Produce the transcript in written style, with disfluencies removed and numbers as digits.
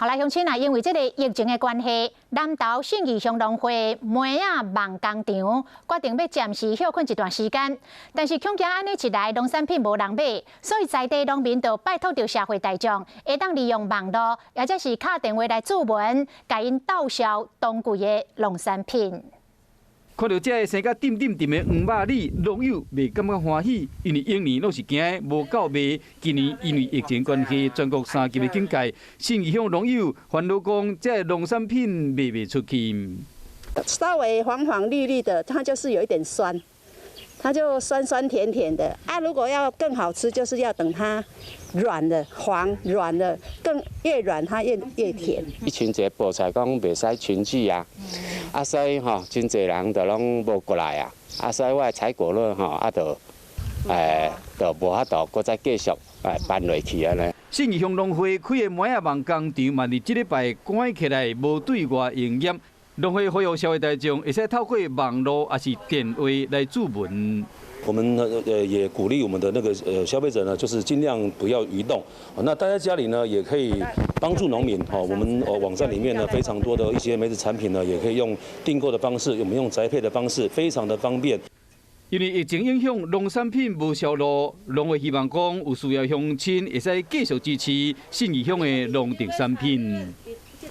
好啦，乡亲啊，因为这个疫情的关系，南投信义乡农会梅仔望工场决定要暂时休困一段时间。但是恐惊安尼一来，农产品无人买，所以在地农民就拜托着社会大众，会当利用网络，或者是打电话来注文，甲因倒销当季的农产品。 看到这个生甲点点点的黄肉里，农友袂感觉欢喜，因为永年拢是惊无够卖。今年因为疫情关系，全国3级的警戒，信义乡农友烦恼讲，这农产品卖袂出去。稍微黄黄绿绿的，它就是有一点酸，它就酸酸甜甜的啊。如果要更好吃，就是要等它软的、黄软的，越软它越甜。以前这菠菜讲袂使群聚啊。 所以吼，真侪人就拢无过来啊，所以我的采果率吼，就无法度搁再继续办落去安尼。信义乡农会开的梅仔望工场，嘛伫即礼拜关起来，无对外营业。农会呼吁社会大众，会使透过网络还是电话来注文。 我们也鼓励我们的那个消费者呢，就是尽量不要移动。那待在家里呢，也可以帮助农民。我们网站里面呢非常多的一些梅子产品呢，也可以用订购的方式，我们用宅配的方式，非常的方便。因为疫情影响，农产品无销路，农会希望讲有需要乡亲会使继续支持信义乡的农特产品。